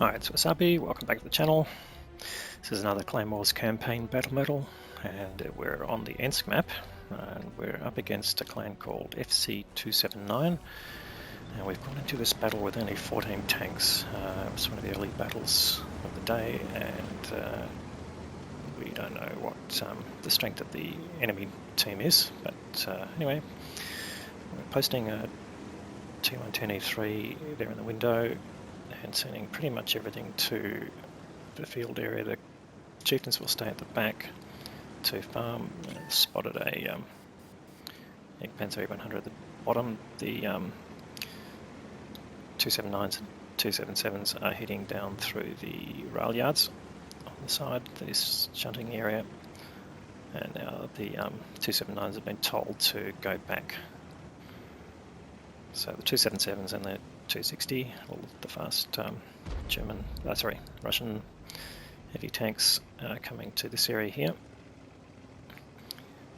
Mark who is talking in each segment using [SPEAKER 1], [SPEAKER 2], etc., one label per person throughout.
[SPEAKER 1] Alright, so Wasabi, welcome back to the channel. This is another Clan Wars campaign battle medal, and we're on the Ensk map, and we're up against a clan called FC279, and we've gone into this battle with only 14 tanks. It's one of the early battles of the day, and we don't know what the strength of the enemy team is, but anyway, we're posting a T110E3 there in the window, and sending pretty much everything to the field area. The chieftains will stay at the back to farm. Spotted a Panzer 100 at the bottom. The 279s and 277s are heading down through the rail yards on the side, this shunting area, and now the 279s have been told to go back. So the 277s and the 260, all the fast Russian heavy tanks coming to this area here. You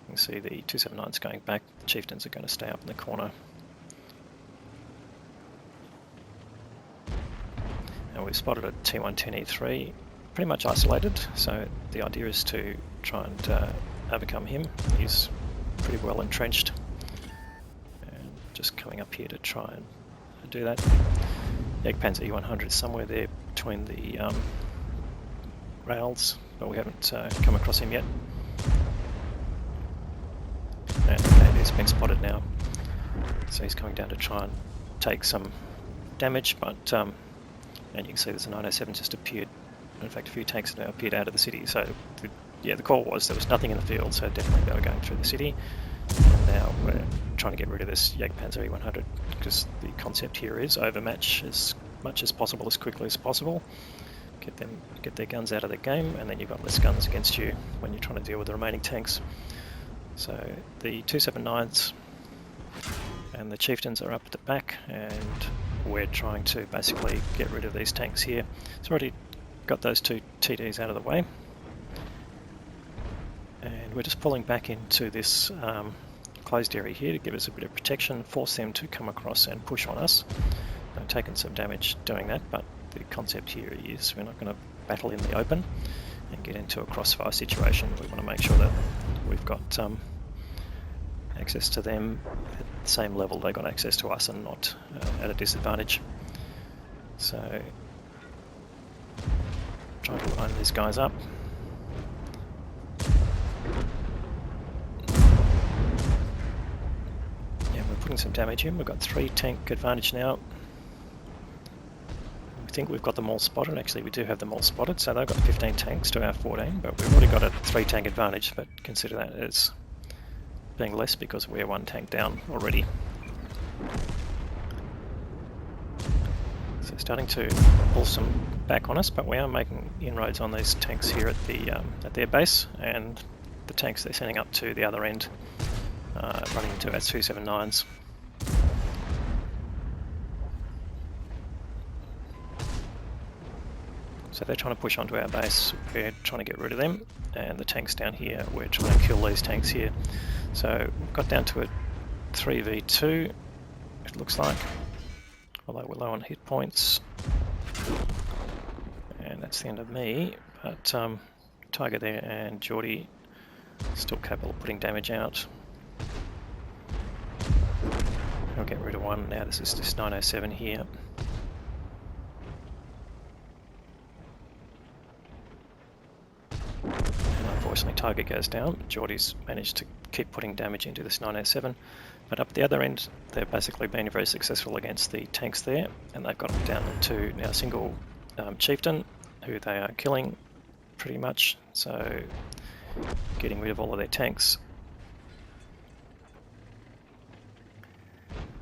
[SPEAKER 1] can see the 279s going back, the chieftains are going to stay up in the corner. And we've spotted a T110E3, pretty much isolated, so the idea is to try and overcome him. He's pretty well entrenched. And just coming up here to try and do that. Panzer E100 is somewhere there between the rails, but we haven't come across him yet. And okay, he's been spotted now, so he's coming down to try and take some damage, but and you can see there's a 907 just appeared. In fact, a few tanks have now appeared out of the city, so yeah, the call was there was nothing in the field, so definitely they were going through the city. And now we're trying to get rid of this Panzer E100, because the concept here is overmatch as much as possible, as quickly as possible. Get their guns out of the game, and then you've got less guns against you when you're trying to deal with the remaining tanks. So the 279s and the chieftains are up at the back, and we're trying to basically get rid of these tanks here. So already got those two TDs out of the way, and we're just pulling back into this closed area here to give us a bit of protection, force them to come across and push on us. I've taken some damage doing that, but the concept here is we're not going to battle in the open and get into a crossfire situation. We want to make sure that we've got access to them at the same level they got access to us, and not at a disadvantage. So try to line these guys up. Yeah, we're putting some damage in. We've got 3 tank advantage now. I think we've got them all spotted. Actually, we do have them all spotted, so they've got 15 tanks to our 14, but we've already got a 3 tank advantage, but consider that as being less because we're 1 tank down already. So starting to pull some back on us, but we are making inroads on these tanks here at their base, and the tanks they're sending up to the other end, running into our 279s. So they're trying to push onto our base, we're trying to get rid of them, and the tanks down here, we're trying to kill these tanks here. So we've got down to a 3v2, it looks like, although we're low on hit points. And that's the end of me, but Tiger there and Geordie still capable of putting damage out. I'll get rid of one now. This is this 907 here. Unfortunately, Tiger goes down. Geordie's managed to keep putting damage into this 907, but up at the other end, they've basically been very successful against the tanks there, and they've got them down to now a single chieftain, who they are killing pretty much, so getting rid of all of their tanks.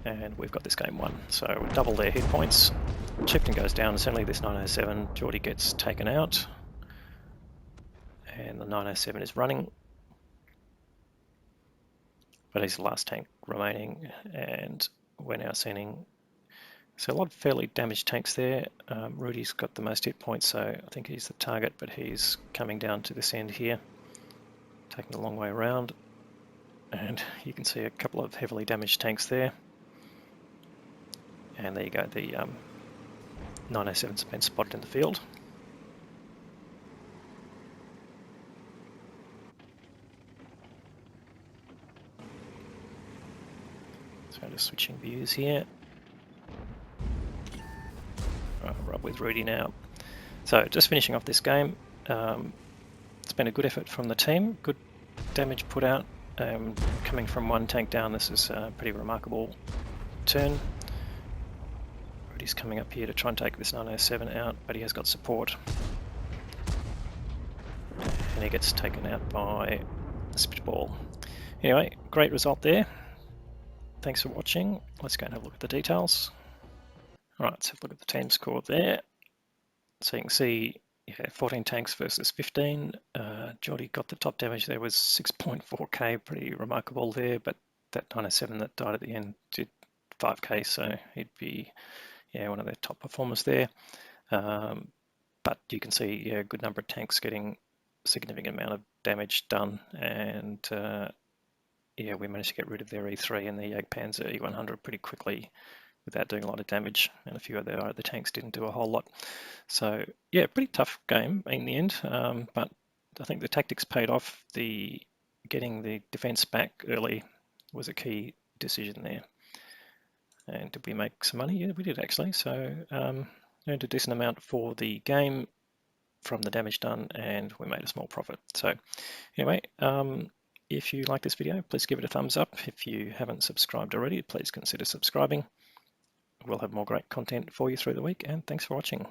[SPEAKER 1] And we've got this game won, so we double their hit points. Chieftain goes down, and suddenly this 907, Geordie gets taken out. And the 907 is running, but he's the last tank remaining, and we're now sending a lot of fairly damaged tanks there. Rudy's got the most hit points, so I think he's the target, but he's coming down to this end here, taking a long way around, and you can see a couple of heavily damaged tanks there. And there you go, the 907's been spotted in the field. So just switching views here. We're up with Rudy now. So just finishing off this game. It's been a good effort from the team, good damage put out. Coming from one tank down, this is a pretty remarkable turn. Rudy's coming up here to try and take this 907 out, but he has got support. And he gets taken out by a spitball. Anyway, great result there. Thanks for watching. Let's go and have a look at the details. Alright, let's have a look at the team score there. So you can see 14 tanks versus 15. Geordie got the top damage there, was 6.4k, pretty remarkable there, but that 907 that died at the end did 5k, so he'd be one of their top performers there. But you can see a good number of tanks getting a significant amount of damage done, and we managed to get rid of their E3 and their Jagdpanzer E100 pretty quickly without doing a lot of damage, and a few of the other tanks didn't do a whole lot. So yeah, pretty tough game in the end, but I think the tactics paid off. Getting the defense back early was a key decision there. And did we make some money? Yeah, we did actually. So earned a decent amount for the game from the damage done, and we made a small profit. So anyway, if you like this video, please give it a thumbs up. If you haven't subscribed already, please consider subscribing. We'll have more great content for you through the week, and thanks for watching.